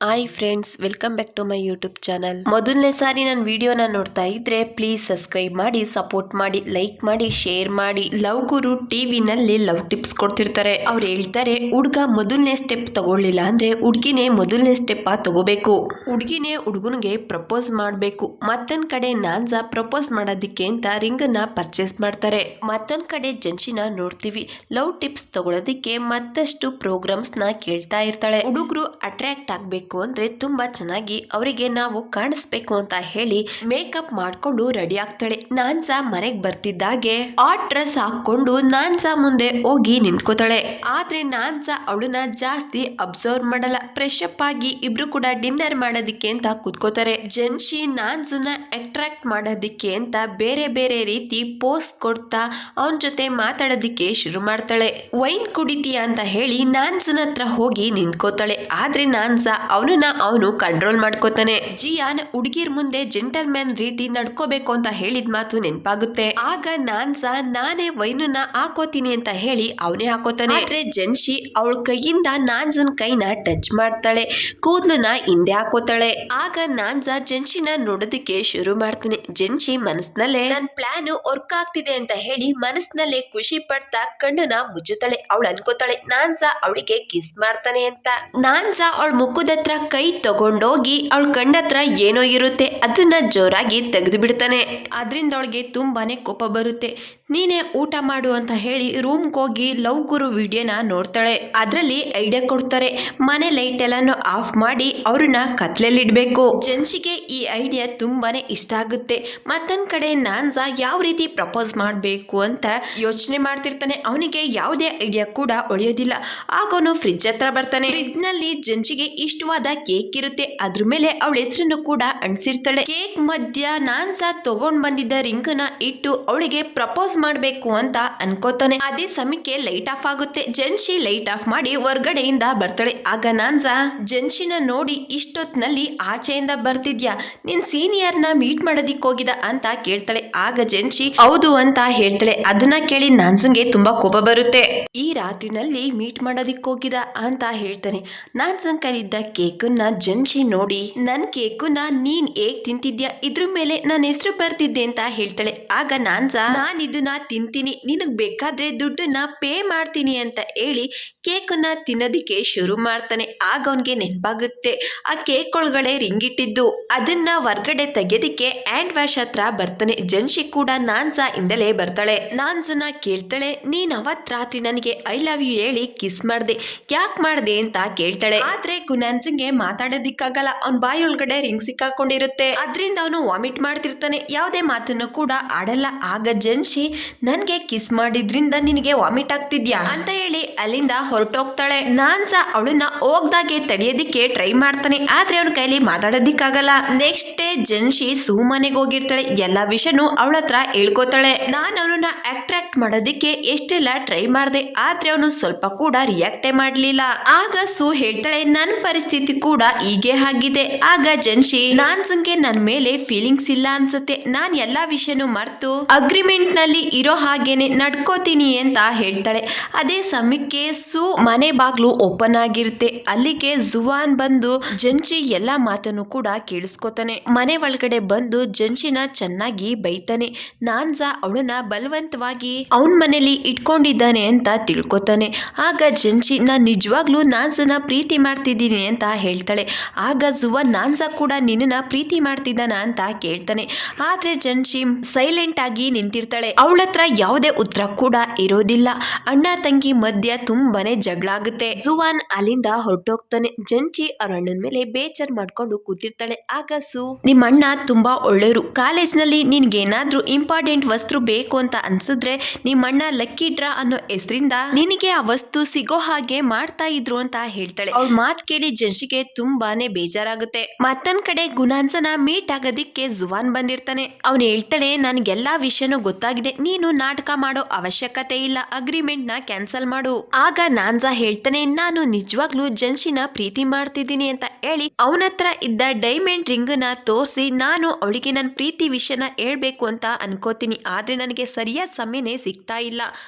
Hi friends, welcome back to my YouTube channel. ಮೊದಲನೇ ಸಾರಿ ನನ್ನ ವಿಡಿಯೋನ ನೋಡ್ತಾ ಇದ್ರೆ ಪ್ಲೀಸ್ ಸಬ್ಸ್ಕ್ರೈಬ್ ಮಾಡಿ, ಸಪೋರ್ಟ್ ಮಾಡಿ, ಲೈಕ್ ಮಾಡಿ, ಶೇರ್ ಮಾಡಿ. ಲವ್ ಗುರು ಟಿವಿನಲ್ಲಿ ಲವ್ ಟಿಪ್ಸ್ ಕೊಡ್ತಿರ್ತಾರೆ. ಅವ್ರು ಹೇಳ್ತಾರೆ, ಹುಡ್ಗ ಮೊದಲನೇ ಸ್ಟೆಪ್ ತಗೊಳ್ಳಿಲ್ಲ ಅಂದ್ರೆ ಹುಡ್ಗಿನೇ ಮೊದಲನೇ ಸ್ಟೆಪ್ ತಗೋಬೇಕು. ಹುಡ್ಗಿನೇ ಹುಡುಗನಿಗೆ ಪ್ರಪೋಸ್ ಮಾಡಬೇಕು. ಮತ್ತೊಂದ್ ಕಡೆ ನಾನ್ಸ ಪ್ರಪೋಸ್ ಮಾಡೋದಿಕ್ಕೆ ಅಂತ ರಿಂಗ್ ನ ಪರ್ಚೇಸ್ ಮಾಡ್ತಾರೆ. ಮತ್ತೊಂದ್ ಕಡೆ ಜನ್ಸಿನ ನೋಡ್ತೀವಿ ಲವ್ ಟಿಪ್ಸ್ ತಗೊಳ್ಳೋದಿಕ್ಕೆ ಮತ್ತಷ್ಟು ಪ್ರೋಗ್ರಾಮ್ಸ್ ನ ಕೇಳ್ತಾ ಇರ್ತಾಳೆ. ಹುಡುಗರು ಅಟ್ರಾಕ್ಟ್ ಆಗ್ಬೇಕು ಅಂದ್ರೆ ತುಂಬಾ ಚೆನ್ನಾಗಿ ಅವರಿಗೆ ನಾವು ಕಾಣಿಸ್ಬೇಕು ಅಂತ ಹೇಳಿ ಮೇಕಪ್ ಮಾಡ್ಕೊಂಡು ರೆಡಿ ಆಗ್ತಾಳೆ. ನಾನ್ಸ ಮನೆಗ್ ಬರ್ತಿದ್ದಾಗೆ ಆ ಡ್ರೆಸ್ ಹಾಕೊಂಡು ನಾನ್ಸ ಮುಂದೆ ಹೋಗಿ ನಿಂತ್ಕೋತಾಳೆ. ಆದ್ರೆ ನಾನ್ಸ ಅವಳನ್ನ ಜಾಸ್ತಿ ಅಬ್ಸರ್ವ್ ಮಾಡಲ್ಲ. ಫ್ರೆಶ್ ಅಪ್ ಆಗಿ ಇಬ್ರು ಕೂಡ ಡಿನ್ನರ್ ಮಾಡೋದಿಕ್ಕೆ ಅಂತ ಕೂತ್ಕೋತಾರೆ. ಜನ್ಸಿ ನಾನ್ಸನ್ನ ಅಟ್ರಾಕ್ಟ್ ಮಾಡೋದಿಕ್ಕೆ ಅಂತ ಬೇರೆ ಬೇರೆ ರೀತಿ ಪೋಸ್ ಕೊಡ್ತಾ ಅವನ ಜೊತೆ ಮಾತಾಡೋದಿಕ್ಕೆ ಶುರು ಮಾಡ್ತಾಳೆ. ವೈನ್ ಕುಡಿತೀಯ ಅಂತ ಹೇಳಿ ನಾನ್ಸನ ಹತ್ರ ಹೋಗಿ ನಿಂತ್ಕೋತಾಳೆ. ಆದ್ರೆ ನಾನ್ಸ ಅವನನ್ನ ಅವನು ಕಂಟ್ರೋಲ್ ಮಾಡ್ಕೋತಾನೆ. ಜಿಯಾನ್ ಹುಡುಗಿರ್ ಮುಂದೆ ಜೆಂಟಲ್ ಮ್ಯಾನ್ ರೀತಿ ನಡ್ಕೋಬೇಕು ಅಂತ ಹೇಳಿದ ಮಾತು ನೆನಪಾಗುತ್ತೆ. ಆಗ ನಾನ್ಸ ನಾನೇ ವೈನನ್ನ ಹಾಕೋತೀನಿ ಅಂತ ಹೇಳಿ ಅವನೇ ಹಾಕೋತಾನೆ. ಆದ್ರೆ ಜನ್ಸಿ ಅವಳ ಕೈಯಿಂದ ನಾನ್ಸನ್ ಕೈನ ಟಚ್ ಮಾಡ್ತಾಳೆ, ಕೂದ್ಲನ್ನ ಹಿಂದೆ ಹಾಕೋತಾಳೆ. ಆಗ ನಾನ್ಸ ಜನ್ಸಿನ ನೋಡೋದಕ್ಕೆ ಶುರು ಮಾಡ್ತಾನೆ. ಜನ್ಸಿ ಮನಸ್ನಲ್ಲೇ ನನ್ ಪ್ಲಾನ್ ವರ್ಕ್ ಆಗ್ತಿದೆ ಅಂತ ಹೇಳಿ ಮನಸ್ನಲ್ಲೇ ಖುಷಿ ಪಡ್ತಾ ಕಣ್ಣನ್ನ ಮುಚ್ಚುತ್ತಾಳೆ. ಅವಳು ಅನ್ಕೋತಾಳೆ ನಾನ್ಸ ಅವಳಿಗೆ ಕಿಸ್ ಮಾಡ್ತಾನೆ ಅಂತ. ನಾನ್ಸ ಅವಳ ಮುಖದ ಹತ್ರ ಕೈ ತಗೊಂಡೋಗಿ ಅವಳ ಕಣ್ಣತ್ರ ಏನೋ ಇರುತ್ತೆ ಅದನ್ನ ಜೋರಾಗಿ ತೆಗೆದು ಬಿಡ್ತಾನೆ. ಅದರಿಂದ ಅವಳಿಗೆ ತುಂಬಾನೇ ಕೋಪ ಬರುತ್ತೆ. ನೀನೇ ಊಟ ಮಾಡು ಅಂತ ಹೇಳಿ ರೂಮ್ಗೆ ಹೋಗಿ ಲವ್ ಗುರು ವಿಡಿಯೋನ ನೋಡ್ತಾಳೆ. ಅದ್ರಲ್ಲಿ ಐಡಿಯಾ ಕೊಡ್ತಾರೆ, ಮನೆ ಲೈಟ್ ಎಲ್ಲಾನು ಆಫ್ ಮಾಡಿ ಅವ್ರನ್ನ ಕತ್ಲೆಯಲ್ಲಿ ಇಡ್ಬೇಕು. ಜನ್ಸಿಗೆ ಈ ಐಡಿಯಾ ತುಂಬಾನೇ ಇಷ್ಟ ಆಗುತ್ತೆ. ಮತ್ತೊಂದ್ ಕಡೆ ನಾನ್ಸ ಯಾವ ರೀತಿ ಪ್ರಪೋಸ್ ಮಾಡ್ಬೇಕು ಅಂತ ಯೋಚನೆ ಮಾಡ್ತಿರ್ತಾನೆ. ಅವನಿಗೆ ಯಾವುದೇ ಐಡಿಯಾ ಕೂಡ ಒಳಿಯೋದಿಲ್ಲ. ಆಗ ಅವನು ಫ್ರಿಡ್ಜ್ ಹತ್ರ ಬರ್ತಾನೆ. ಫ್ರಿಡ್ಜ್ ನಲ್ಲಿ ಜನ್ಸಿಗೆ ಇಷ್ಟವಾದ ಕೇಕ್ ಇರುತ್ತೆ. ಅದ್ರ ಮೇಲೆ ಅವಳ ಹೆಸರನ್ನು ಕೂಡ ಅಣಿಸಿರ್ತಾಳೆ. ಕೇಕ್ ಮಧ್ಯ ನಾನ್ಸ ತಗೊಂಡ್ ಬಂದಿದ್ದ ರಿಂಗ್ ನ ಇಟ್ಟು ಅವಳಿಗೆ ಪ್ರಪೋಸ್ ಮಾಡ್ಬೇಕು ಅಂತ ಅನ್ಕೋತಾನೆ. ಅದೇ ಸಮಯಕ್ಕೆ ಲೈಟ್ ಆಫ್ ಆಗುತ್ತೆ. ಜನ್ಸಿ ಲೈಟ್ ಆಫ್ ಮಾಡಿ ಹೊರ್ಗಡೆಯಿಂದ ಬರ್ತಾಳೆ. ಆಗ ನಾನ್ಸ ಜನ್ಸಿನ ನೋಡಿ ಇಷ್ಟೊತ್ನಲ್ಲಿ ಆಚೆಯಿಂದ ಬರ್ತಿದ್ಯಾ, ನಿನ್ ಸೀನಿಯರ್ ನ ಮೀಟ್ ಮಾಡೋದಿಕ್ ಹೋಗಿದ ಅಂತ ಕೇಳ್ತಾಳೆ. ಆಗ ಜನ್ಸಿ ಹೌದು ಅಂತ ಹೇಳ್ತಾಳೆ. ಅದನ್ನ ಕೇಳಿ ನಾನ್ಸನ್ಗೆ ತುಂಬಾ ಕೋಪ ಬರುತ್ತೆ. ಈ ರಾತ್ರಿನಲ್ಲಿ ಮೀಟ್ ಮಾಡೋದಿಕ್ ಹೋಗಿದ ಅಂತ ಹೇಳ್ತಾನೆ. ನಾನ್ಸನ್ ಕೈಲಿದ್ದ ಕೇಕನ್ನ ಜನ್ಸಿ ನೋಡಿ ನನ್ ಕೇಕನ್ನ ನೀನ್ ಹೇಗ್ ತಿಂತಿದ್ಯಾ, ಇದ್ರ ಮೇಲೆ ನನ್ನ ಹೆಸರು ಬರ್ತಿದ್ದೆ ಅಂತ ಹೇಳ್ತಾಳೆ. ಆಗ ನಾನ್ಸ ನಾನ್ ಇದನ್ನ ತಿಂತೀನಿ, ನಿನಗ್ ಬೇಕಾದ್ರೆ ದುಡ್ಡನ್ನ ಪೇ ಮಾಡ್ತೀನಿ ಅಂತ ಹೇಳಿ ಕೇಕನ್ನ ತಿನ್ನೋದಿಕ್ಕೆ ಶುರು ಮಾಡ್ತಾನೆ. ಆಗ ಅವನ್ಗೆ ನೆನಪಾಗುತ್ತೆ ಆ ಕೇಕ್ ಒಳಗಡೆ ರಿಂಗ್ ಇಟ್ಟಿದ್ದು. ಅದನ್ನ ಹೊರ್ಗಡೆ ತೆಗೆಯೋದಿಕ್ಕೆ ಹ್ಯಾಂಡ್ ವಾಶ್ ಹತ್ರ ಬರ್ತಾನೆ. ಜನ್ಸಿ ಕೂಡ ನಾನ್ಸ ಇಂದಲೇ ಬರ್ತಾಳೆ. ನಾನ್ಸನ ಕೇಳ್ತಾಳೆ, ನೀನ್ ಅವತ್ ರಾತ್ರಿ ನನಗೆ ಐ ಲವ್ ಯು ಹೇಳಿ ಕಿಸ್ ಮಾಡ್ದೆ, ಯಾಕೆ ಮಾಡ್ದೆ ಅಂತ ಕೇಳ್ತಾಳೆ. ಆದ್ರೆ ನಾನ್ಸನ್ಗೆ ಮಾತಾಡೋದಿಕ್ಕಾಗಲ್ಲ, ಅವ್ನ ಬಾಯಿ ಒಳಗಡೆ ರಿಂಗ್ ಸಿಕ್ಕಾಕೊಂಡಿರುತ್ತೆ. ಅದ್ರಿಂದ ಅವನು ವಾಮಿಟ್ ಮಾಡ್ತಿರ್ತಾನೆ, ಯಾವುದೇ ಮಾತನ್ನು ಕೂಡ ಆಡಲ್ಲ. ಆಗ ಜನ್ಸಿ ನನ್ಗೆ ಕಿಸ್ ಮಾಡಿದ್ರಿಂದ ನಿನಗೆ ವಾಮಿಟ್ ಆಗ್ತಿದ್ಯಾ ಅಂತ ಹೇಳಿ ಅಲ್ಲಿಂದ ಹೊರಟೋಗ್ತಾಳೆ. ನಾನ್ಸ ಅವಳನ್ನ ಹೋಗ್ದಾಗೆ ತಡೆಯೋದಿಕ್ಕೆ ಟ್ರೈ ಮಾಡ್ತಾನೆ. ಆದ್ರೆ ಅವನ ಕೈಲಿ ಮಾತಾಡೋದಿಕ್ಕಾಗಲ್ಲ. Next day ಜನ್ಸಿ ಸುಮನೆಗೆ ಹೋಗಿರ್ತಾಳೆ. ಎಲ್ಲಾ ವಿಷಯನೂ ಅವಳ ಹತ್ರ ಹೇಳ್ಕೋತಾಳೆ. ನಾನು ಅವನನ್ನ ಅಟ್ರಾಕ್ಟ್ ಮಾಡೋದಿಕ್ಕೆ ಎಷ್ಟೆಲ್ಲ ಟ್ರೈ ಮಾಡ್ದೆ, ಆದ್ರೆ ಅವನು ಸ್ವಲ್ಪ ಕೂಡ ರಿಯಾಕ್ಟೇ ಮಾಡ್ಲಿಲ್ಲ. ಆಗ ಸು ಹೇಳ್ತಾಳೆ, ನನ್ನ ಪರಿಸ್ಥಿತಿ ಕೂಡ ಹೀಗೆ ಆಗಿದೆ. ಆಗ ಜನ್ಸಿ ನಾನ್ಸಂಗೆ ನನ್ ಮೇಲೆ ಫೀಲಿಂಗ್ಸ್ ಇಲ್ಲ ಅನ್ಸುತ್ತೆ, ನಾನ್ ಎಲ್ಲಾ ವಿಷಯನೂ ಮರ್ತು ಅಗ್ರಿಮೆಂಟ್ ನಲ್ಲಿ ಇರೋ ಹಾಗೇನೆ ನಡ್ಕೋತೀನಿ ಅಂತ ಹೇಳ್ತಾಳೆ. ಅದೇ ಸಮಯಕ್ಕೆ ಸು ಮನೆ ಬಾಗ್ಲು ಓಪನ್ ಆಗಿರುತ್ತೆ. ಅಲ್ಲಿಗೆ ಜುವಾನ್ ಬಂದು ಜನ್ಸಿ ಎಲ್ಲಾ ಮಾತನ್ನು ಕೂಡ ಕೇಳಿಸ್ಕೊತಾನೆ. ಮನೆ ಒಳಗಡೆ ಬಂದು ಜನ್ಸಿನ ಚೆನ್ನಾಗಿ ಬೈತಾನೆ. ನಾನ್ಸ ಅವಳನ್ನ ಬಲವಂತವಾಗಿ ಅವನ್ ಮನೇಲಿ ಇಟ್ಕೊಂಡಿದ್ದಾನೆ ಅಂತ ತಿಳ್ಕೊತಾನೆ. ಆಗ ಜನ್ಸಿ ನಾನ್ ನಿಜವಾಗ್ಲೂ ನಾನ್ಸನ ಪ್ರೀತಿ ಮಾಡ್ತಿದ್ದೀನಿ ಅಂತ ಹೇಳ್ತಾಳೆ. ಆಗ ಜುವಾನ್ ನಾನ್ಸ ಕೂಡ ನಿನ್ನ ಪ್ರೀತಿ ಮಾಡ್ತಿದ್ದಾನ ಅಂತ ಕೇಳ್ತಾನೆ. ಆದ್ರೆ ಜನ್ಸಿ ಸೈಲೆಂಟ್ ಆಗಿ ನಿಂತಿರ್ತಾಳೆ. ಅವಳ ಹತ್ರ ಯಾವುದೇ ಉತ್ತರ ಕೂಡ ಇರೋದಿಲ್ಲ. ಅಣ್ಣ ತಂಗಿ ಮಧ್ಯ ತುಂಬಾನೇ ಜಗಳ ಆಗುತ್ತೆ. ಜುವಾನ್ ಅಲ್ಲಿಂದ ಹೊರಟೋಗ್ತಾನೆ. ಜನ್ಸಿ ಅವ್ರ ಅಣ್ಣನ ಮೇಲೆ ಬೇಜಾರ್ ಮಾಡ್ಕೊಂಡು ಕೂತಿರ್ತಾಳೆ. ಆಗ ಸು ನಿಮ್ಮ ಅಣ್ಣ ತುಂಬಾ ಒಳ್ಳೆಯವರು, ಕಾಲೇಜ್ ನಲ್ಲಿ ನಿನ್ಗೇನಾದ್ರೂ ಇಂಪಾರ್ಟೆಂಟ್ ವಸ್ತು ಬೇಕು ಅಂತ ಅನ್ಸಿದ್ರೆ ನಿಮ್ಮ ಅಣ್ಣ ಲಕ್ಕಿ ಡ್ರಾ ಅನ್ನೋ ಹೆಸರಿಂದ ನಿನಗೆ ಆ ವಸ್ತು ಸಿಗೋ ಹಾಗೆ ಮಾಡ್ತಾ ಇದ್ರು ಅಂತ ಹೇಳ್ತಾಳೆ. ಅವಳ ಮಾತ್ ಕೇಳಿ ಜನ್ಸಿಗೆ ತುಂಬಾನೇ ಬೇಜಾರಾಗುತ್ತೆ. ಮತ್ತೊಂದ್ ಕಡೆ ಗುನಾನ್ಸನ ಮೀಟ್ ಆಗೋದಿಕ್ಕೆ ಜುವಾನ್ ಬಂದಿರ್ತಾನೆ. ಅವ್ನು ಹೇಳ್ತಾನೆ, ನನ್ಗೆಲ್ಲಾ ವಿಷಯನೂ ಗೊತ್ತಾಗಿದೆ, ನೀನು ನಾಟಕ ಮಾಡೋ ಅವಶ್ಯಕತೆ ಇಲ್ಲ, ಅಗ್ರಿಮೆಂಟ್ ನ ಕ್ಯಾನ್ಸಲ್ ಮಾಡು. ಆಗ ನಾನ್ಸ ಹೇಳ್ತಾನೆ, ನಾನು ನಿಜವಾಗ್ಲೂ ಜನ್ಸಿನ ಪ್ರೀತಿ ಮಾಡ್ತಿದ್ದೀನಿ ಅಂತ ಹೇಳಿ ಅವನ ಹತ್ರ ಇದ್ದ ಡೈಮಂಡ್ ರಿಂಗ್ ನ ತೋರಿಸಿ ನಾನು ಅವಳಿಗೆ ನನ್ನ ಪ್ರೀತಿ ವಿಷಯನ ಹೇಳ್ಬೇಕು ಅಂತ ಅನ್ಕೋತೀನಿ, ಆದ್ರೆ ನನಗೆ ಸರಿಯಾದ ಸಮಯನೇ ಸಿಗ್ತಾ ಇಲ್ಲ.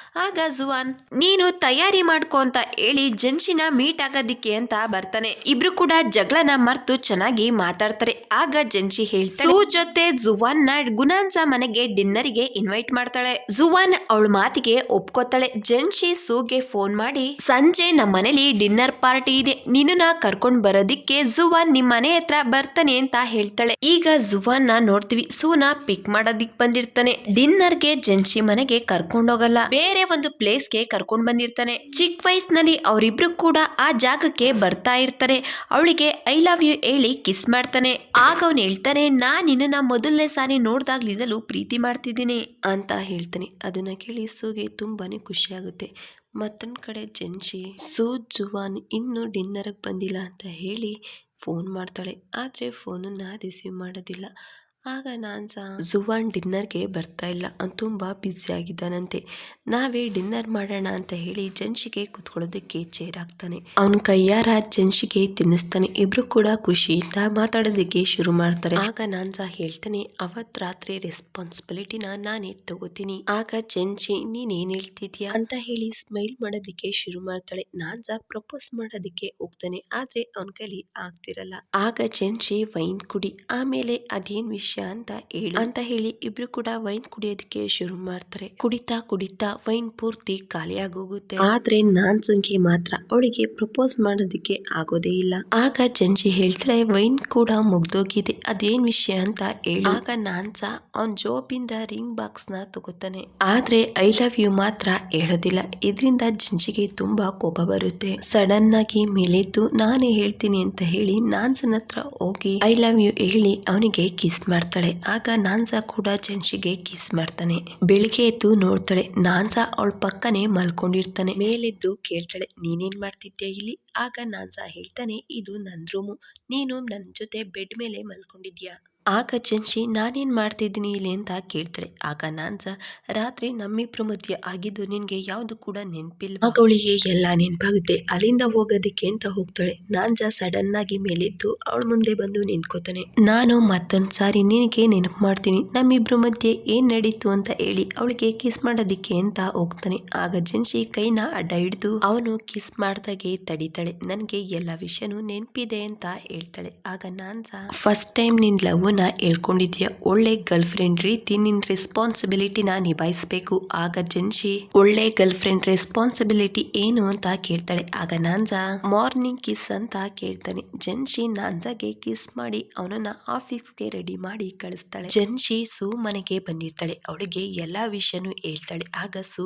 ಆಗ ಜುವಾನ್ ನೀನು ತಯಾರಿ ಮಾಡ್ಕೊ ಅಂತ ಹೇಳಿ ಜನ್ಸಿನ ಮೀಟ್ ಆಗೋದಿಕ್ಕೆ ಅಂತ ಬರ್ತಾನೆ. ಅವರಿಬ್ರು ಕೂಡ ಜಗಳನ ಮರ್ತು ಚೆನ್ನಾಗಿ ಮಾತಾಡ್ತಾರೆ. ಆಗ ಜೆನ್ಸಿ ಹೇಳ್ತಾಳೆ ಸೂ ಜೊತೆ ಜುವಾನ್ ನ ಗುನಾನ್ಸಾ ಮನೆಗೆ ಡಿನ್ನರ್ಗೆ ಇನ್ವೈಟ್ ಮಾಡ್ತಾಳೆ. ಜುವಾನ್ ಅವಳ ಮಾತಿಗೆ ಒಪ್ಕೋತಾಳೆ. ಜೆನ್ಸಿ ಸೂಗೆ ಫೋನ್ ಮಾಡಿ ಸಂಜೆ ನಮ್ಮ ಮನೇಲಿ ಡಿನ್ನರ್ ಪಾರ್ಟಿ ಇದೆ, ನಿನ್ನ ಕರ್ಕೊಂಡ್ ಬರೋದಿಕ್ಕೆ ಜುವಾನ್ ನಿಮ್ ಮನೆ ಹತ್ರ ಬರ್ತಾನೆ ಅಂತ ಹೇಳ್ತಾಳೆ. ಈಗ ಜುವಾನ್ ನ ನೋಡ್ತೀವಿ, ಸೂನ ಪಿಕ್ ಮಾಡೋದಿಕ್ ಬಂದಿರ್ತಾನೆ. ಡಿನ್ನರ್ಗೆ ಜೆನ್ಸಿ ಮನೆಗೆ ಕರ್ಕೊಂಡ್ ಹೋಗಲ್ಲ, ಬೇರೆ ಒಂದು ಪ್ಲೇಸ್ಗೆ ಕರ್ಕೊಂಡ್ ಬಂದಿರ್ತಾನೆ. ಚಿಕ್ಕ ವಯಸ್ಸಿನಲ್ಲಿ ಅವರಿಬ್ರು ಕೂಡ ಆ ಜಾಗಕ್ಕೆ ಬರ್ತಾ ಇರ್ತಾರೆ. ಅವಳಿಗೆ ಐ ಲವ್ ಯು ಹೇಳಿ ಕಿಸ್ ಮಾಡ್ತಾನೆ. ಆಗ ಅವನು ಹೇಳ್ತಾನೆ, ನಾನ್ ನಿನ್ನ ಮೊದಲನೇ ಸಾರಿ ನೋಡ್ದಾಗ್ಲಿಂದಲೂ ಪ್ರೀತಿ ಮಾಡ್ತಿದ್ದೀನಿ ಅಂತ ಹೇಳ್ತಾನೆ. ಅದನ್ನ ಕೇಳಿ ಸೂಗೆ ತುಂಬಾನೇ ಖುಷಿ ಆಗುತ್ತೆ. ಮತ್ತೊಂದು ಕಡೆ ಜೆನ್ಸಿ ಸೂ ಜುವಾನ್ ಇನ್ನೂ ಡಿನ್ನರ್ಗೆ ಬಂದಿಲ್ಲ ಅಂತ ಹೇಳಿ ಫೋನ್ ಮಾಡ್ತಾಳೆ. ಆದರೆ ಫೋನನ್ನು ರಿಸೀವ್ ಮಾಡೋದಿಲ್ಲ. ಆಗ ನಾನ್ಸಾ ಜುವಾನ್ ಡಿನ್ನರ್ಗೆ ಬರ್ತಾ ಇಲ್ಲ, ಅವ್ನು ತುಂಬ ಬ್ಯುಸಿ ಆಗಿದ್ದಾನಂತೆ, ನಾವೇ ಡಿನ್ನರ್ ಮಾಡೋಣ ಅಂತ ಹೇಳಿ ಜೆನ್ಸಿಗೆ ಕುತ್ಕೊಳ್ಳೋದಕ್ಕೆ ಚೇರ್ ಹಾಕ್ತಾನೆ. ಅವನ ಕೈಯಾರ ಜೆನ್ಸಿಗೆ ತಿನ್ನಿಸ್ತಾನೆ. ಇಬ್ರು ಕೂಡ ಖುಷಿಯಿಂದ ಮಾತಾಡೋದಕ್ಕೆ ಶುರು ಮಾಡ್ತಾರೆ. ಆಗ ನಾನ್ಸಾ ಹೇಳ್ತಾನೆ, ಅವತ್ ರಾತ್ರಿ ರೆಸ್ಪಾನ್ಸಿಬಿಲಿಟಿನ ನಾನೇ ತಗೋತೀನಿ. ಆಗ ಜೆನ್ಸಿ ನೀನ್ ಏನ್ ಹೇಳ್ತಿದ್ಯಾ ಅಂತ ಹೇಳಿ ಸ್ಮೈಲ್ ಮಾಡೋದಕ್ಕೆ ಶುರು ಮಾಡ್ತಾಳೆ. ನಾನ್ಸಾ ಪ್ರಪೋಸ್ ಮಾಡೋದಕ್ಕೆ ಹೋಗ್ತಾನೆ, ಆದ್ರೆ ಅವನ ಕೈಲಿ ಆಗ್ತಿರಲ್ಲ. ಆಗ ಜೆನ್ಸಿ ವೈನ್ ಕುಡಿ, ಆಮೇಲೆ ಅದೇನ್ ವಿಷಯ ಅಂತ ಹೇಳಿ ಇಬ್ರು ಕೂಡ ವೈನ್ ಕುಡಿಯೋದಕ್ಕೆ ಶುರು ಮಾಡ್ತಾರೆ. ಕುಡಿತಾ ಕುಡಿತಾ ವೈನ್ ಪೂರ್ತಿ ಖಾಲಿ ಆಗೋಗುತ್ತೆ. ಆದ್ರೆ ನಾನ್ಸಂಗೆ ಮಾತ್ರ ಅವಳಿಗೆ ಪ್ರಪೋಸ್ ಮಾಡೋದಕ್ಕೆ ಆಗೋದೇ ಇಲ್ಲ. ಆಗ ಜೆನ್ಸಿ ಹೇಳ್ತಾಳೆ, ವೈನ್ ಕೂಡ ಮುಗ್ದೋಗಿದೆ, ಅದೇನ್ ವಿಷಯ ಅಂತ ಹೇಳಿ. ಆಗ ನಾನ್ಸಾ ಅವನ್ ಜೋಬಿಂದ ರಿಂಗ್ ಬಾಕ್ಸ್ ನ ತಗೋತಾನೆ. ಆದ್ರೆ ಐ ಲವ್ ಯು ಮಾತ್ರ ಹೇಳೋದಿಲ್ಲ. ಇದರಿಂದ ಜೆನ್ಸಿಗೆ ತುಂಬಾ ಕೋಪ ಬರುತ್ತೆ. ಸಡನ್ ಆಗಿ ಮೇಲೆದ್ದು ನಾನೇ ಹೇಳ್ತೀನಿ ಅಂತ ಹೇಳಿ ನಾನ್ಸನ್ ಹತ್ರ ಹೋಗಿ ಐ ಲವ್ ಯು ಹೇಳಿ ಅವನಿಗೆ ಕಿಸ್ ಮಾಡ್ತಾಳೆ. ಆಗ ನಾನ್ಸಾ ಕೂಡ ಜೆನ್ಸಿಗೆ ಕಿಸ್ ಮಾಡ್ತಾನೆ. ಬೆಳಿಗ್ಗೆ ಎದ್ದು ನೋಡ್ತಾಳೆ, ನಾನ್ಸಾ ಅವಳ ಪಕ್ಕನೆ ಮಲ್ಕೊಂಡಿರ್ತಾನೆ. ಮೇಲೆದ್ದು ಕೇಳ್ತಾಳೆ, ನೀನೇನ್ ಮಾಡ್ತಿದ್ಯಾ ಇಲ್ಲಿ? ಆಗ ನಾನ್ಸಾ ಹೇಳ್ತಾನೆ, ಇದು ನನ್ ರೂಮು, ನೀನು ನನ್ ಜೊತೆ ಬೆಡ್ ಮೇಲೆ ಮಲ್ಕೊಂಡಿದ್ಯಾ. ಆಗ ಜೆನ್ಸಿ ನಾನೇನ್ ಮಾಡ್ತಿದ್ದೀನಿ ಇಲ್ಲಿ ಅಂತ ಕೇಳ್ತಾಳೆ. ಆಗ ನಾನ್ಸಾ, ರಾತ್ರಿ ನಮ್ಮಿಬ್ರು ಮಧ್ಯೆ ಆಗಿದ್ದು ನಿನ್ಗೆ ಯಾವ್ದು ಕೂಡ ನೆನ್ಪಿಲ್ಲ. ಆಗ ಅವಳಿಗೆ ಎಲ್ಲಾ ನೆನ್ಪಾಗುತ್ತೆ. ಅಲ್ಲಿಂದ ಹೋಗೋದಕ್ಕೆ ಅಂತ ಹೋಗ್ತಾಳೆ. ನಾನ್ಸಾ ಸಡನ್ ಆಗಿ ಮೇಲೆದ್ದು ಅವಳ ಮುಂದೆ ಬಂದು ನಿಂತ್ಕೋತಾನೆ. ನಾನು ಮತ್ತೊಂದ್ಸಾರಿ ನಿನಗೆ ನೆನಪು ಮಾಡ್ತೀನಿ, ನಮ್ಮಿಬ್ರು ಮಧ್ಯೆ ಏನ್ ನಡೀತು ಅಂತ ಹೇಳಿ ಅವಳಿಗೆ ಕಿಸ್ ಮಾಡೋದಿಕ್ಕೆ ಅಂತ ಹೋಗ್ತಾನೆ. ಆಗ ಜೆನ್ಸಿ ಕೈನ ಅಡ್ಡ ಹಿಡಿದು ಅವನು ಕಿಸ್ ಮಾಡ್ದಾಗೆ ತಡಿತಾಳೆ. ನನ್ಗೆ ಎಲ್ಲಾ ವಿಷಯನೂ ನೆನ್ಪಿದೆ ಅಂತ ಹೇಳ್ತಾಳೆ. ಆಗ ನಾನ್ಸಾ, ಫಸ್ಟ್ ಟೈಮ್ ನಿನ್ ಲವ್ ಹೇಳ್ಕೊಂಡಿದ್ಯಾ, ಒಳ್ಳೆ ಗರ್ಲ್ ಫ್ರೆಂಡ್ ರೀತಿ ನಿನ್ ರೆಸ್ಪಾನ್ಸಿಬಿಲಿಟಿನ ನಿಭಾಯಿಸ್ಬೇಕು. ಆಗ ಜೆನ್ಸಿ ಒಳ್ಳೆ ಗರ್ಲ್ ಫ್ರೆಂಡ್ ರೆಸ್ಪಾನ್ಸಿಬಿಲಿಟಿ ಏನು ಅಂತ ಕೇಳ್ತಾಳೆ. ಆಗ ನಾನ್ಸಾ ಮಾರ್ನಿಂಗ್ ಕಿಸ್ ಅಂತ ಕೇಳ್ತಾನೆ. ಜೆನ್ಸಿ ನಾನ್ಸಾಗೆ ಕಿಸ್ ಮಾಡಿ ಅವನನ್ನ ಆಫೀಸ್ಗೆ ರೆಡಿ ಮಾಡಿ ಕಳಿಸ್ತಾಳೆ. ಜೆನ್ಸಿ ಸೂ ಮನೆಗೆ ಬಂದಿರ್ತಾಳೆ. ಅವಳಿಗೆ ಎಲ್ಲಾ ವಿಷಯನೂ ಹೇಳ್ತಾಳೆ. ಆಗ ಸೂ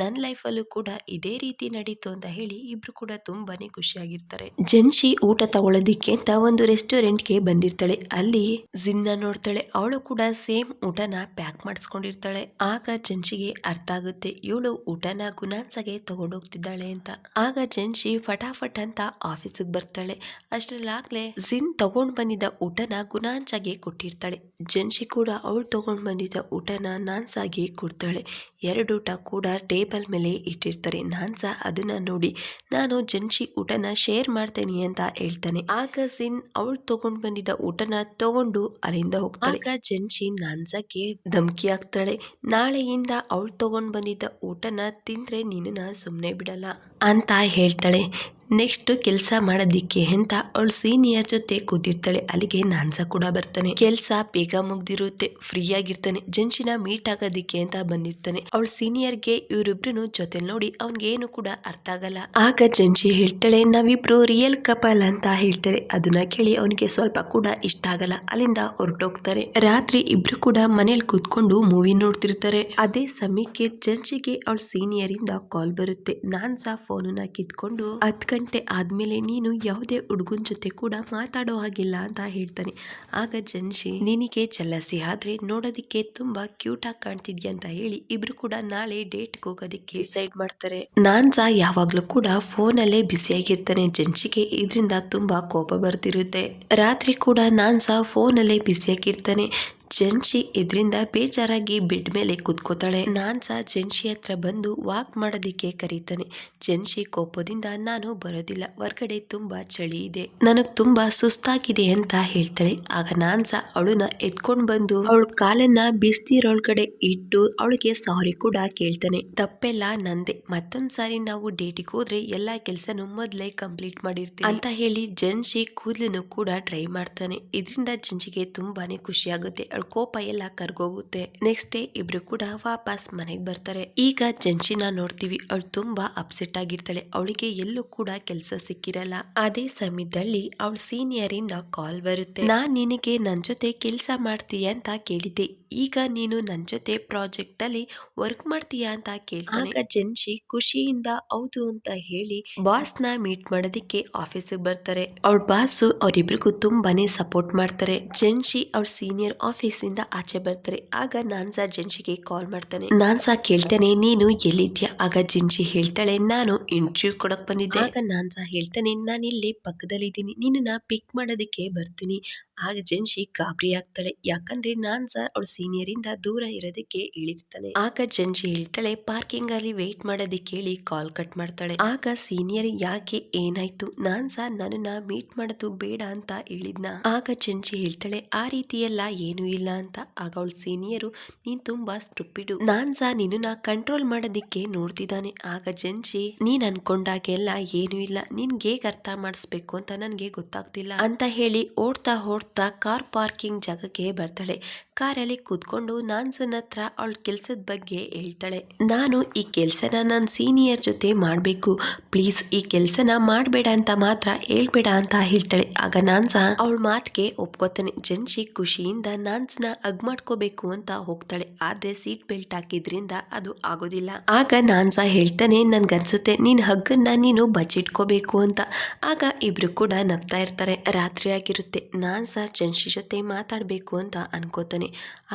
ನನ್ನ ಲೈಫಲ್ಲೂ ಕೂಡ ಇದೇ ರೀತಿ ನಡೀತು ಅಂತ ಹೇಳಿ ಇಬ್ರು ಕೂಡ ತುಂಬಾನೇ ಖುಷಿಯಾಗಿರ್ತಾರೆ. ಜೆನ್ಸಿ ಊಟ ತಗೊಳ್ಳೋದಿಕ್ಕೆ ಅಂತ ಒಂದು ರೆಸ್ಟೋರೆಂಟ್ಗೆ ಬಂದಿರ್ತಾಳೆ. ಅಲ್ಲಿ ಜಿನ್ನ ನೋಡ್ತಾಳೆ. ಅವಳು ಕೂಡ ಸೇಮ್ ಊಟನ ಪ್ಯಾಕ್ ಮಾಡಿಸ್ಕೊಂಡಿರ್ತಾಳೆ. ಆಗ ಜೆನ್ಸಿಗೆ ಅರ್ಥ ಆಗುತ್ತೆ, ಇವಳು ಊಟನ ಗುನಾನ್ಸಾಗೆ ತಗೊಂಡೋಗ್ತಿದ್ದಾಳೆ ಅಂತ. ಆಗ ಜೆನ್ಸಿ ಫಟಾಫಟ್ ಅಂತ ಆಫೀಸಿಗೆ ಬರ್ತಾಳೆ. ಅಷ್ಟರಲ್ಲಾಗ್ಲೇ ಜಿನ್ ತಗೊಂಡ್ ಬಂದಿದ್ದ ಊಟನ ಗುನಾನ್ಸಾಗೆ ಕೊಟ್ಟಿರ್ತಾಳೆ. ಜೆನ್ಸಿ ಕೂಡ ಅವಳು ತಗೊಂಡ್ ಬಂದಿದ್ದ ಊಟನ ನಾನ್ಸಾಗೆ ಕೊಡ್ತಾಳೆ. ಎರಡು ಊಟ ಕೂಡ ಟೇಬಲ್ ಮೇಲೆ ಇಟ್ಟಿರ್ತಾರೆ. ನಾನ್ಸಾ ಅದನ್ನ ನೋಡಿ, ನಾನು ಜೆನ್ಸಿ ಊಟನ ಶೇರ್ ಮಾಡ್ತೇನೆ ಅಂತ ಹೇಳ್ತಾನೆ. ಆಗ ಜಿನ್ ಅವಳು ತಗೊಂಡ್ ಬಂದಿದ್ದ ಊಟನ ತಗೊಂಡು ಅಲ್ಲಿಂದ ಹೋಗ್ತಾಳೆ. ಆಗ ಜೆನ್ಸಿ ನಾನ್ಸಾಗೆ ಧಮಕಿ ಹಾಕ್ತಾಳೆ, ನಾಳೆಯಿಂದ ಅವಳು ತಗೊಂಡ್ ಬಂದಿದ್ದ ಊಟನ ತಿಂದ್ರೆ ನಿನ್ನ ಸುಮ್ನೆ ಬಿಡಲ್ಲ ಅಂತ ಹೇಳ್ತಾಳೆ. ನೆಕ್ಸ್ಟ್ ಕೆಲಸ ಮಾಡೋದಿಕ್ಕೆ ಅಂತ ಅವಳು ಸೀನಿಯರ್ ಜೊತೆ ಕೂತಿರ್ತಾಳೆ. ಅಲ್ಲಿಗೆ ನಾನ್ಸಾ ಕೂಡ ಬರ್ತಾನೆ. ಕೆಲಸ ಬೇಗ ಮುಗ್ದಿರುತ್ತೆ, ಫ್ರೀ ಆಗಿರ್ತಾನೆ. ಜೆನ್ಸಿನ ಮೀಟ್ ಆಗೋದಿಕ್ಕೆ ಅಂತ ಬಂದಿರ್ತಾನೆ. ಅವಳ ಸೀನಿಯರ್ಗೆ ಇವರಿಬ್ರು ಜೊತೆ ನೋಡಿ ಅವ್ನ್ಗೆ ಏನು ಕೂಡ ಅರ್ಥ ಆಗಲ್ಲ. ಆಗ ಜೆನ್ಸಿ ಹೇಳ್ತಾಳೆ, ನಾವಿಬ್ರು ರಿಯಲ್ ಕಪಲ್ ಅಂತ ಹೇಳ್ತಾಳೆ. ಅದನ್ನ ಕೇಳಿ ಅವನಿಗೆ ಸ್ವಲ್ಪ ಕೂಡ ಇಷ್ಟ ಆಗಲ್ಲ. ಅಲ್ಲಿಂದ ಹೊರಟೋಗ್ತಾರೆ. ರಾತ್ರಿ ಇಬ್ರು ಕೂಡ ಮನೇಲಿ ಕೂತ್ಕೊಂಡು ಮೂವಿ ನೋಡ್ತಿರ್ತಾರೆ. ಅದೇ ಸಮಯಕ್ಕೆ ಜೆನ್ಸಿಗೆ ಅವಳ ಸೀನಿಯರ್ ಇಂದ ಕಾಲ್ ಬರುತ್ತೆ. ನಾನ್ಸಾ ಫೋನನ್ನ ಕಿತ್ಕೊಂಡು 10 ಗಂಟೆ ಆದ್ಮೇಲೆ ನೀನು ಯಾವುದೇ ಹುಡುಗನ ಜೊತೆ ಕೂಡ ಮಾತಾಡೋ ಹಾಗಿಲ್ಲ ಅಂತ ಹೇಳ್ತಾನೆ. ಆಗ ಜೆನ್ಸಿ, ನಿನಗೆ ಜಲಸಿ ಆದ್ರೆ ನೋಡೋದಿಕ್ಕೆ ತುಂಬಾ ಕ್ಯೂಟ್ ಆಗಿ ಕಾಣ್ತಿದ್ಯಾ ಅಂತ ಹೇಳಿ ಇಬ್ರು ಕೂಡ ನಾಳೆ ಡೇಟ್ಗೆ ಹೋಗೋದಿಕ್ಕೆ ಡಿಸೈಡ್ ಮಾಡ್ತಾರೆ. ನಾನ್ಸಾ ಯಾವಾಗ್ಲೂ ಕೂಡ ಫೋನಲ್ಲೇ ಬ್ಯುಸಿಯಾಗಿರ್ತಾನೆ. ಜೆನ್ಸಿಗೆ ಇದರಿಂದ ತುಂಬಾ ಕೋಪ ಬರ್ತಿರುತ್ತೆ. ರಾತ್ರಿ ಕೂಡ ನಾನ್ಸಾ ಫೋನಲ್ಲೇ ಬ್ಯುಸಿಯಾಗಿರ್ತಾನೆ. ಜೆನ್ಶಿ ಇದರಿಂದ ಬೇಜಾರಾಗಿ ಬೆಡ್ ಮೇಲೆ ಕುತ್ಕೋತಾಳೆ. ನಾನ್ಸ ಜೆನ್ಶಿ ಹತ್ರ ಬಂದು ವಾಕ್ ಮಾಡೋದಿಕ್ಕೆ ಕರೀತಾನೆ. ಜೆನ್ಶಿ ಕೋಪದಿಂದ ನಾನು ಬರೋದಿಲ್ಲ, ಹೊರ್ಗಡೆ ತುಂಬಾ ಚಳಿ ಇದೆ, ನನಗ್ ತುಂಬಾ ಸುಸ್ತಾಗಿದೆ ಅಂತ ಹೇಳ್ತಾಳೆ. ಆಗ ನಾನ್ಸ ಅವಳನ್ನ ಎತ್ಕೊಂಡ್ ಬಂದು ಅವಳ ಕಾಲನ್ನ ಬಿಸ್ನೀರೊಳಗಡೆ ಇಟ್ಟು ಅವಳಿಗೆ ಸಾರಿ ಕೂಡ ಕೇಳ್ತಾನೆ. ತಪ್ಪೆಲ್ಲ ನಂದೆ, ಮತ್ತೊಂದ್ಸಾರಿ ನಾವು ಡೇಟಿಗೆ ಹೋದ್ರೆ ಎಲ್ಲಾ ಕೆಲ್ಸನೂ ಮೊದ್ಲೇ ಕಂಪ್ಲೀಟ್ ಮಾಡಿರ್ತೀನಿ ಅಂತ ಹೇಳಿ ಜೆನ್ಶಿ ಕೂದಲನ್ನು ಕೂಡ ಟ್ರೈ ಮಾಡ್ತಾನೆ. ಇದರಿಂದ ಜೆನ್ಶಿಗೆ ತುಂಬಾನೇ ಖುಷಿ ಆಗುತ್ತೆ. ಅವಳ ಕೋಪ ಎಲ್ಲ ಕರ್ಗೋಗುತ್ತೆ. ನೆಕ್ಸ್ಟ್ ಡೇ ಇಬ್ರು ಕೂಡ ವಾಪಸ್ ಮನೆಗೆ ಬರ್ತಾರೆ. ಈಗ ಜೆನ್ಶಿನ ನೋಡ್ತೀವಿ, ಅವಳು ತುಂಬಾ ಅಪ್ಸೆಟ್ ಆಗಿರ್ತಾಳೆ. ಅವಳಿಗೆ ಎಲ್ಲೂ ಕೂಡ ಕೆಲಸ ಸಿಕ್ಕಿರಲ್ಲ. ಅದೇ ಸಮಯದಲ್ಲಿ ಅವಳ ಸೀನಿಯರ್ ಇಂದ ಕಾಲ್ ಬರುತ್ತೆ. ನಾನ್ ನಿನಗೆ ನನ್ ಜೊತೆ ಕೆಲಸ ಮಾಡ್ತೀಯ ಅಂತ ಕೇಳಿದ್ದೆ, ಈಗ ನೀನು ನನ್ ಜೊತೆ ಪ್ರಾಜೆಕ್ಟ್ ಅಲ್ಲಿ ವರ್ಕ್ ಮಾಡ್ತೀಯಾ ಅಂತ ಕೇಳ್ತಾನೆ. ಆಗ ಜೆನ್ಶಿ ಖುಷಿಯಿಂದ ಹೌದು ಅಂತ ಹೇಳಿ ಬಾಸ್ ನ ಮೀಟ್ ಮಾಡೋದಿಕ್ಕೆ ಆಫೀಸಿಗೆ ಬರ್ತಾರೆ. ಅವಳ ಬಾಸ್ ಅವರಿಬ್ರಿಗೂ ತುಂಬಾನೇ ಸಪೋರ್ಟ್ ಮಾಡ್ತಾರೆ. ಜೆನ್ಶಿ ಅವಳ ಸೀನಿಯರ್ ಆಫೀಸ್ ಇಂದ ಆಚೆ ಬರ್ತಾರೆ. ಆಗ ನಾನ್ಸ ಜೆನ್ಶಿಗೆ ಕಾಲ್ ಮಾಡ್ತಾನೆ. ನಾನ್ಸ ಕೇಳ್ತಾನೆ, ನೀನು ಎಲ್ಲಿದ್ಯಾ? ಆಗ ಜೆನ್ಶಿ ಹೇಳ್ತಾಳೆ, ನಾನು ಇಂಟರ್ವ್ಯೂ ಕೊಡಕ್ ಬಂದಿದ್ದೆ. ಆಗ ನಾನ್ಸ ಹೇಳ್ತಾನೆ, ನಾನು ಇಲ್ಲಿ ಪಕ್ಕದಲ್ಲಿ ಇದ್ದೀನಿ, ನಿನ್ನ ಪಿಕ್ ಮಾಡೋದಿಕ್ಕೆ ಬರ್ತೀನಿ. ಆಗ ಜೆನ್ಶಿ ಗಾಬರಿ ಆಗ್ತಾಳೆ, ಯಾಕಂದ್ರೆ ನಾನ್ಸ ಅವಳ ಸೀನಿಯರ್ ಇಂದ ದೂರ ಇರೋದಕ್ಕೆ ಹೇಳಿರ್ತಾನೆ. ಆಗ ಜೆನ್ಶಿ ಹೇಳ್ತಾಳೆ, ಪಾರ್ಕಿಂಗ್ ಅಲ್ಲಿ ವೇಟ್ ಮಾಡೋದಿಕ್ಕೆ ಹೇಳಿ ಕಾಲ್ ಕಟ್ ಮಾಡ್ತಾಳೆ. ಆಗ ಸೀನಿಯರ್, ಯಾಕೆ ಏನಾಯ್ತು? ನಾನ್ಸ ನನ್ನನ್ನ ಮೀಟ್ ಮಾಡೋದು ಬೇಡ ಅಂತ ಹೇಳಿದ್ನ? ಆಗ ಜೆನ್ಶಿ ಹೇಳ್ತಾಳೆ, ಆ ರೀತಿ ಎಲ್ಲ ಏನು ಇಲ್ಲ ಅಂತ. ಆಗ ಅವಳ ಸೀನಿಯರು, ನೀನ್ ತುಂಬಾ ಸ್ಟುಪಿಡು, ನಾನ್ಸ ನಿನ್ನ ಕಂಟ್ರೋಲ್ ಮಾಡೋದಿಕ್ಕೆ ನೋಡ್ತಿದ್ದಾನೆ. ಆಗ ಜೆನ್ಶಿ, ನೀನ್ ಅನ್ಕೊಂಡಾಗೆಲ್ಲ ಏನು ಇಲ್ಲ, ನಿನ್ಗೆ ಹೇಗ್ ಅರ್ಥ ಮಾಡಿಸ್ಬೇಕು ಅಂತ ನನ್ಗೆ ಗೊತ್ತಾಗ್ತಿಲ್ಲ ಅಂತ ಹೇಳಿ ಓಡ್ತಾ ಕಾರ್ ಪಾರ್ಕಿಂಗ್ ಜಾಗಕ್ಕೆ ಬರ್ತಾಳೆ. ಕಾರಲ್ಲಿ ಕೂತ್ಕೊಂಡು ನಾನ್ಸನ್ ಹತ್ರ ಅವಳ ಕೆಲ್ಸದ ಬಗ್ಗೆ ಹೇಳ್ತಾಳೆ. ನಾನು ಈ ಕೆಲ್ಸನ ನನ್ನ ಸೀನಿಯರ್ ಜೊತೆ ಮಾಡ್ಬೇಕು, ಪ್ಲೀಸ್ ಈ ಕೆಲ್ಸನ ಮಾಡ್ಬೇಡ ಅಂತ ಮಾತ್ರ ಹೇಳ್ಬೇಡ ಅಂತ ಹೇಳ್ತಾಳೆ. ಆಗ ನಾನ್ಸ ಅವಳ ಮಾತಿಗೆ ಒಪ್ಕೋತಾನೆ. ಜೆನ್ಶಿ ಖುಷಿಯಿಂದ ನಾನ್ಸ್ನ ಹಗ್ ಮಾಡ್ಕೋಬೇಕು ಅಂತ ಹೋಗ್ತಾಳೆ. ಆದ್ರೆ ಸೀಟ್ ಬೆಲ್ಟ್ ಹಾಕಿದ್ರಿಂದ ಅದು ಆಗೋದಿಲ್ಲ. ಆಗ ನಾನ್ಸ ಹೇಳ್ತಾನೆ, ನನ್ಗನ್ಸುತ್ತೆ ನೀನ್ ಹಗ್ಗನ್ನ ನೀನು ಬಚ್ಚಿಟ್ಕೋಬೇಕು ಅಂತ. ಆಗ ಇಬ್ರು ಕೂಡ ನಗ್ತಾ ಇರ್ತಾರೆ. ರಾತ್ರಿ ಆಗಿರುತ್ತೆ. ನಾನ್ಸ ಜೆನ್ಶಿ ಜೊತೆ ಮಾತಾಡ್ಬೇಕು ಅಂತ ಅನ್ಕೋತಾನೆ.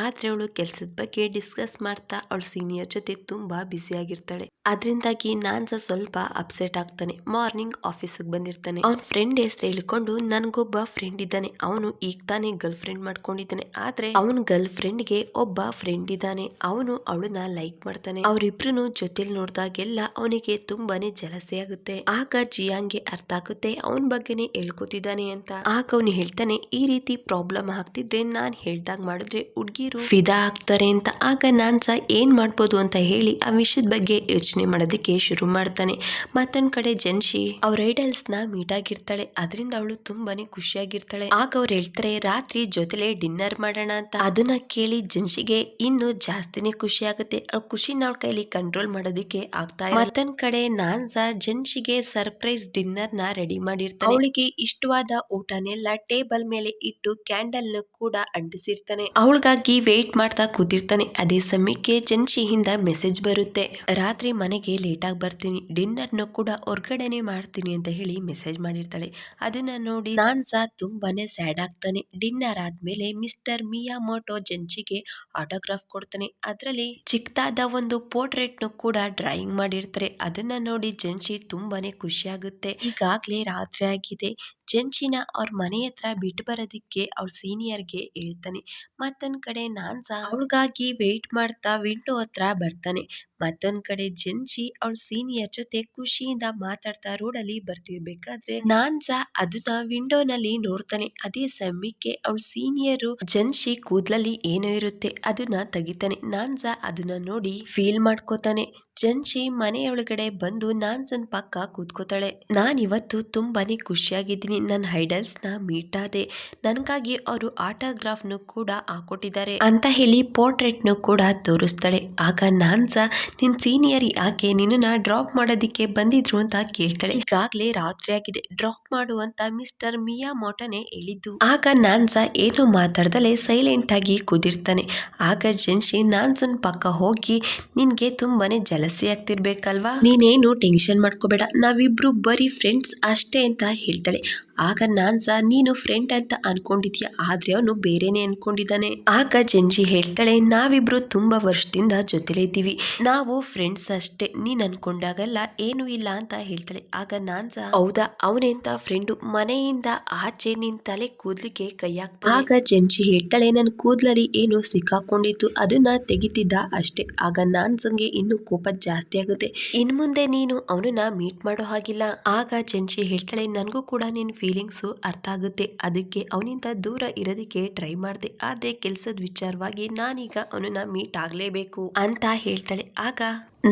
ಆದ್ರೆ ಅವಳು ಕೆಲ್ಸದ ಬಗ್ಗೆ ಡಿಸ್ಕಸ್ ಮಾಡ್ತಾ ಅವಳ ಸೀನಿಯರ್ ಜೊತೆ ತುಂಬಾ ಬ್ಯುಸಿ ಆಗಿರ್ತಾಳೆ. ಅದರಿಂದಾಗಿ ನಾನ್ಸ ಸ್ವಲ್ಪ ಅಪ್ಸೆಟ್ ಆಗ್ತಾನೆ. ಮಾರ್ನಿಂಗ್ ಆಫೀಸಿಗೆ ಬಂದಿರ್ತಾನೆ. ಅವನ್ ಫ್ರೆಂಡ್ ಹೆಸರು ಹೇಳ್ಕೊಂಡು, ನನ್ಗೊಬ್ಬ ಫ್ರೆಂಡ್ ಇದ್ದಾನೆ, ಅವನು ಈಗ ತಾನೇ ಗರ್ಲ್ ಫ್ರೆಂಡ್ ಮಾಡ್ಕೊಂಡಿದ್ದಾನೆ. ಆದ್ರೆ ಅವನ್ ಗರ್ಲ್ ಫ್ರೆಂಡ್ಗೆ ಒಬ್ಬ ಫ್ರೆಂಡ್ ಇದ್ದಾನೆ, ಅವನು ಅವಳನ್ನ ಲೈಕ್ ಮಾಡ್ತಾನೆ. ಅವ್ರಿಬ್ರು ಜೊತೆಲಿ ನೋಡ್ದಾಗೆಲ್ಲ ಅವನಿಗೆ ತುಂಬಾನೇ ಜಲಸೆ ಆಗುತ್ತೆ. ಆಗ ಜಿಯಾಂಗೆ ಅರ್ಥ ಆಗುತ್ತೆ ಅವನ ಬಗ್ಗೆನೆ ಹೇಳ್ಕೊತಿದ್ದಾನೆ ಅಂತ. ಆಗ ಅವನು ಹೇಳ್ತಾನೆ, ಈ ರೀತಿ ಪ್ರಾಬ್ಲಮ್ ಆಗ್ತಿದ್ರೆ ನಾನ್ ಹೇಳ್ದಾಗ ಮಾಡಿದ್ರೆ ಹುಡ್ಗಿರು ಫಿದಾ ಆಗ್ತಾರೆ ಅಂತ. ಆಗ ನಾನ್ಸ ಏನ್ ಮಾಡ್ಬೋದು ಅಂತ ಹೇಳಿ ಆ ವಿಷಯದ ಬಗ್ಗೆ ಯೋಚನೆ ಮಾಡೋದಕ್ಕೆ ಶುರು ಮಾಡ್ತಾನೆ. ಮತ್ತೊಂದ್ ಕಡೆ ಜೆನ್ಶಿ ಅವ್ರ ಐಡಲ್ಸ್ ನ ಮೀಟ್ ಆಗಿರ್ತಾಳೆ. ಅದರಿಂದ ಅವಳು ತುಂಬಾನೇ ಖುಷಿಯಾಗಿರ್ತಾಳೆ. ಆಗ ಅವ್ರು ಹೇಳ್ತಾರೆ, ರಾತ್ರಿ ಜೊತೆಲೆ ಡಿನ್ನರ್ ಮಾಡೋಣ ಅಂತ. ಅದನ್ನ ಕೇಳಿ ಜೆನ್ಶಿಗೆ ಇನ್ನು ಜಾಸ್ತಿನೇ ಖುಷಿ ಆಗುತ್ತೆ. ಅವ್ಳ ಖುಷಿನ ಅವಳ ಕೈಲಿ ಕಂಟ್ರೋಲ್ ಮಾಡೋದಿಕ್ಕೆ ಆಗ್ತಾ ಇಲ್ಲ. ಮತ್ತೊಂದ್ ಕಡೆ ನಾನ್ಸ ಜೆನ್ಶಿಗೆ ಸರ್ಪ್ರೈಸ್ ಡಿನ್ನರ್ ನ ರೆಡಿ ಮಾಡಿರ್ತಾನೆ. ಅವಳಿಗೆ ಇಷ್ಟವಾದ ಊಟನೆಲ್ಲ ಟೇಬಲ್ ಮೇಲೆ ಇಟ್ಟು ಕ್ಯಾಂಡಲ್ ನ ಕೂಡ ಅಂಟಿಸಿರ್ತಾನೆ. ಅವಳಿಗಾಗಿ ವೇಟ್ ಮಾಡ್ತಾ ಕೂತಿರ್ತಾನೆ. ಅದೇ ಸಮಯಕ್ಕೆ ಜೆನ್ಶಿಯಿಂದ ಮೆಸೇಜ್ ಬರುತ್ತೆ, ರಾತ್ರಿ ಮನೆಗೆ ಲೇಟ್ ಆಗಿ ಬರ್ತೀನಿ, ಡಿನ್ನರ್ ನ ಕೂಡ ಹೊರ್ಗಡೆನೆ ಮಾಡ್ತೀನಿ ಅಂತ ಹೇಳಿ ಮೆಸೇಜ್ ಮಾಡಿರ್ತಾಳೆ. ಅದನ್ನ ನೋಡಿ ನಾನ್ಸ ತುಂಬಾನೇ ಸ್ಯಾಡ್ ಆಗ್ತಾನೆ. ಡಿನ್ನರ್ ಆದ್ಮೇಲೆ ಮಿಸ್ಟರ್ ಮಿಯಾಮೋಟೋ ಜೆನ್ಶಿಗೆ ಆಟೋಗ್ರಾಫ್ ಕೊಡ್ತಾನೆ. ಅದ್ರಲ್ಲಿ ಚಿಕ್ಕದಾದ ಒಂದು ಪೋರ್ಟ್ರೇಟ್ ನ ಕೂಡ ಡ್ರಾಯಿಂಗ್ ಮಾಡಿರ್ತಾರೆ. ಅದನ್ನ ನೋಡಿ ಜೆನ್ಶಿ ತುಂಬಾನೇ ಖುಷಿ ಆಗುತ್ತೆ. ಈಗಾಗ್ಲೇ ರಾತ್ರಿ ಆಗಿದೆ. ಜೆನ್ಶಿನ ಅವ್ರ ಮನೆ ಹತ್ರ ಬಿಟ್ಟು ಬರೋದಿಕ್ಕೆ ಅವಳ ಸೀನಿಯರ್ಗೆ ಹೇಳ್ತಾನೆ. ಮತ್ತೊಂದ್ ಕಡೆ ನಾನ್ಸ ಅವಳಿಗಾಗಿ ವೇಟ್ ಮಾಡ್ತಾ ವಿಂಡೋ ಹತ್ರ ಬರ್ತಾನೆ. ಮತ್ತೊಂದ್ ಕಡೆ ಜೆನ್ಶಿ ಅವಳ ಸೀನಿಯರ್ ಜೊತೆ ಖುಷಿಯಿಂದ ಮಾತಾಡ್ತಾ ರೋಡಲ್ಲಿ ಬರ್ತಿರ್ಬೇಕಾದ್ರೆ ನಾನ್ಸ ಅದನ್ನ ವಿಂಡೋನಲ್ಲಿ ನೋಡ್ತಾನೆ. ಅದೇ ಸಮಯಕ್ಕೆ ಅವಳ ಸೀನಿಯರು ಜೆನ್ಶಿ ಕೂದ್ಲಲ್ಲಿ ಏನೋ ಇರುತ್ತೆ ಅದನ್ನ ತೆಗಿತಾನೆ. ನಾನ್ಸ ಅದನ್ನ ನೋಡಿ ಫೀಲ್ ಮಾಡ್ಕೋತಾನೆ. ಜೆನ್ಶಿ ಮನೆಯೊಳಗಡೆ ಬಂದು ನಾನ್ಸನ್ ಪಕ್ಕ ಕೂತ್ಕೋತಾಳೆ. ನಾನ್ ಇವತ್ತು ತುಂಬಾನೇ ಖುಷಿಯಾಗಿದ್ದೀನಿ, ನನ್ನ ಐಡಲ್ಸ್ ನ ಮೀಟ್ ಆದೆ, ನನ್ಗಾಗಿ ಅವರು ಆಟೋಗ್ರಾಫ್ ನು ಕೂಡ ಹಾಕೊಟ್ಟಿದ್ದಾರೆ ಅಂತ ಹೇಳಿ ಪೋರ್ಟ್ರೇಟ್ ನು ಕೂಡ ತೋರಿಸ್ತಾಳೆ. ಆಗ ನಾನ್ಸ ನಿನ್ ಸೀನಿಯರ್ ಯಾಕೆ ನಿನ್ನ ಡ್ರಾಪ್ ಮಾಡೋದಿಕ್ಕೆ ಬಂದಿದ್ರು ಅಂತ ಕೇಳ್ತಾಳೆ. ಈಗಾಗ್ಲೇ ರಾತ್ರಿ ಆಗಿದೆ, ಡ್ರಾಪ್ ಮಾಡು ಅಂತ ಮಿಸ್ಟರ್ ಮಿಯಾಮೋಟೋನೇ ಹೇಳಿದ್ದು. ಆಗ ನಾನ್ಸ ಏನು ಮಾತಾಡ್ದಲೆ ಸೈಲೆಂಟ್ ಆಗಿ ಕೂದಿರ್ತಾನೆ. ಆಗ ಜೆನ್ಶಿ ನಾನ್ಸನ್ ಪಕ್ಕ ಹೋಗಿ, ನಿನ್ಗೆ ತುಂಬಾನೇ ಜಲಸಿ ಆಗ್ತಿರ್ಬೇಕಲ್ವಾ, ನೀನೇನು ಟೆನ್ಷನ್ ಮಾಡ್ಕೋಬೇಡ, ನಾವಿಬ್ರು ಬರೀ ಫ್ರೆಂಡ್ಸ್ ಅಷ್ಟೇ ಅಂತ ಹೇಳ್ತಾಳೆ. ಆಗ ನಾನ್ ಸಹ ನೀನು ಫ್ರೆಂಡ್ ಅಂತ ಅನ್ಕೊಂಡಿದ್ಯಾ, ಆದ್ರೆ ಅವನು ಬೇರೆನೆ ಅನ್ಕೊಂಡಿದ್ದಾನೆ. ಆಗ ಜಂಜಿ ಹೇಳ್ತಾಳೆ, ನಾವಿಬ್ರು ತುಂಬಾ ವರ್ಷದಿಂದ ಜೊತೆಲೇ ಇದ್ದೀವಿ, ನಾವು ಫ್ರೆಂಡ್ಸ್ ಅಷ್ಟೇ, ನೀನ್ ಅನ್ಕೊಂಡಾಗಲ್ಲ ಏನು ಇಲ್ಲ ಅಂತ ಹೇಳ್ತಾಳೆ. ಆಗ ನಾನ್ ಸಹ ಹೌದಾ, ಅವನೆಂತ ಫ್ರೆಂಡು, ಮನೆಯಿಂದ ಆಚೆ ನಿನ್ ತಲೆ ಕೂದ್ಲಿಗೆ ಕೈ ಹಾಕ್ತಾನೆ. ಆಗ ಜಂಜಿ ಹೇಳ್ತಾಳೆ, ನನ್ ಕೂದ್ಲಲ್ಲಿ ಏನೋ ಸಿಕ್ಕಾಕೊಂಡಿತ್ತು, ಅದನ್ನ ತೆಗಿತಿದ್ದ ಅಷ್ಟೇ. ಆಗ ನಾನ್ ಸಂಗೆ ಇನ್ನು ಕೋಪ ಜಾಸ್ತಿ ಆಗುತ್ತೆ, ಇನ್ ಮುಂದೆ ನೀನು ಅವನನ್ನ ಮೀಟ್ ಮಾಡೋ ಹಾಗಿಲ್ಲ. ಆಗ ಜಂಜಿ ಹೇಳ್ತಾಳೆ, ನನ್ಗೂ ಕೂಡ ನಿನ್ ಫೀಲಿಂಗ್ಸು ಅರ್ಥ ಆಗುತ್ತೆ, ಅದಕ್ಕೆ ಅವನಿಂದ ದೂರ ಇರೋದಕ್ಕೆ ಟ್ರೈ ಮಾಡಿದೆ, ಆದ್ರೆ ಕೆಲ್ಸದ ವಿಚಾರವಾಗಿ ನಾನೀಗ ಅವನನ್ನ ಮೀಟ್ ಆಗ್ಲೇಬೇಕು ಅಂತ ಹೇಳ್ತಾಳೆ. ಆಗ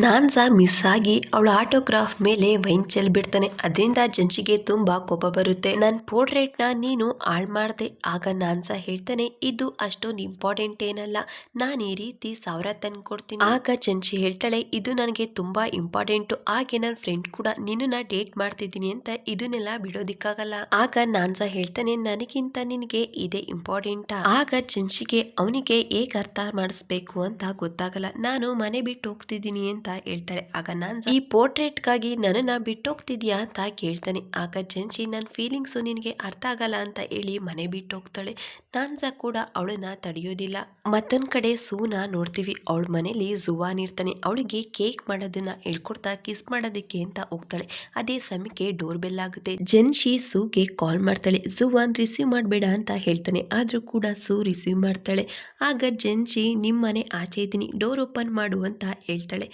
ನಾನ್ ಸಹ ಮಿಸ್ ಆಗಿ ಅವಳ ಆಟೋಗ್ರಾಫ್ ಮೇಲೆ ವೈನ್ ಚೆಲ್ಬಿಡ್ತಾನೆ. ಅದರಿಂದ ಜಂಜಿಗೆ ತುಂಬಾ ಕೋಪ ಬರುತ್ತೆ. ನನ್ ಪೋರ್ಟ್ರೇಟ್ ನ ನೀನು ಹಾಳ್ ಮಾಡ್ದೆ. ಆಗ ನಾನ್ ಸಹ ಹೇಳ್ತಾನೆ, ಇದು ಅಷ್ಟೊಂದು ಇಂಪಾರ್ಟೆಂಟ್ ಏನಲ್ಲ, ನಾನು ಈ ರೀತಿ 1000 ತಂದು ಕೊಡ್ತೀನಿ. ಆಗ ಜಂಜಿ ಹೇಳ್ತಾಳೆ, ಇದು ನನಗೆ ತುಂಬಾ ಇಂಪಾರ್ಟೆಂಟ್, ಹಾಗೆ ನನ್ನ ಫ್ರೆಂಡ್ ಕೂಡ ನಿನ್ನನ್ನ ಡೇಟ್ ಮಾಡ್ತಿದ್ದೀನಿ ಅಂತ ಇದನ್ನೆಲ್ಲ ಬಿಡೋದಿಕ್ಕಾಗಲ್ಲ. ಆಗ ನಾನ್ ಸಹ ಹೇಳ್ತಾನೆ, ನನಗಿಂತ ನಿನಗೆ ಇದೇ ಇಂಪಾರ್ಟೆಂಟ್. ಆಗ ಜಂಜಿಗೆ ಅವನಿಗೆ ಹೇಗ್ ಅರ್ಥ ಮಾಡಿಸ್ಬೇಕು ಅಂತ ಗೊತ್ತಾಗಲ್ಲ. ನಾನು ಮನೆ ಬಿಟ್ಟು ಹೋಗ್ತಿದ್ದೀನಿ ಅಂತ ಹೇಳ್ತಾಳೆ. ಆಗ ನಾನ್ ಈ ಪೋರ್ಟ್ರೇಟ್ ಗಾಗಿ ನನ್ನನ್ನ ಬಿಟ್ಟು ಹೋಗ್ತಿದ್ಯಾ ಅಂತ ಕೇಳ್ತಾನೆ. ಆಗ ಜಂಜಿ, ನನ್ನ ಫೀಲಿಂಗ್ಸ್ ನಿನಗೆ ಅರ್ಥ ಆಗಲ್ಲ ಅಂತ ಹೇಳಿ ಮನೆ ಬಿಟ್ಟು ಹೋಗ್ತಾಳೆ. ನಾನ್ ಸಹ ಕೂಡ ಅವಳನ್ನ ತಡೆಯೋದಿಲ್ಲ. ಮತ್ತೊಂದ್ ಕಡೆ ಸೂನ ನೋಡ್ತೀವಿ, ಅವಳ ಮನೇಲಿ ಜುವಾನ್ ಇರ್ತಾನೆ, ಅವಳಿಗೆ ಕೇಕ್ ಮಾಡೋದನ್ನ ಹೇಳ್ಕೊಡ್ತಾ ಕಿಸ್ ಮಾಡೋದಕ್ಕೆ ಅಂತ ಹೋಗ್ತಾಳೆ. ಅದೇ ಸಮಯಕ್ಕೆ ಡೋರ್ ಬೆಲ್ ಆಗುತ್ತೆ. ಜಂಜಿ ಸೂಗೆ ಕಾಲ್ ಮಾಡ್ತಾಳೆ. ಜುವಾನ್ ರಿಸೀವ್ ಮಾಡಬೇಡ ಅಂತ ಹೇಳ್ತಾನೆ, ಆದ್ರೂ ಕೂಡ ಸೂ ರಿಸೀವ್ ಮಾಡ್ತಾಳೆ. ಆಗ ಜಂಜಿ, ನಿಮ್ಮನೆ ಆಚೆ ಇದ್ದೀನಿ, ಡೋರ್ ಓಪನ್ ಮಾಡು ಅಂತ ಹೇಳ್ತಾಳೆ.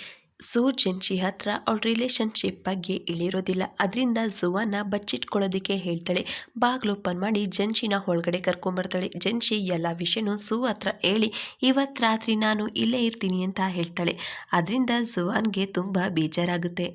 ಸೂ ಜಂಜಿ ಹತ್ರ ಅವಳ ರಿಲೇಶನ್ಶಿಪ್ ಬಗ್ಗೆ ಇಳಿರೋದಿಲ್ಲ, ಅದರಿಂದ ಜುವಾನ ಬಚ್ಚಿಟ್ಕೊಳ್ಳೋದಕ್ಕೆ ಹೇಳ್ತಾಳೆ. ಬಾಗ್ಲು ಓಪನ್ ಮಾಡಿ ಜಂಜಿನ ಒಳಗಡೆ ಕರ್ಕೊಂಡ್ಬರ್ತಾಳೆ. ಜಂಜಿ ಎಲ್ಲ ವಿಷಯನೂ ಸೂ ಹತ್ರ ಹೇಳಿ ಇವತ್ತು ರಾತ್ರಿ ನಾನು ಇಲ್ಲೇ ಇರ್ತೀನಿ ಅಂತ ಹೇಳ್ತಾಳೆ. ಅದರಿಂದ ಜುವಾನ್ಗೆ ತುಂಬಾ ಬೇಜಾರಾಗುತ್ತೆ.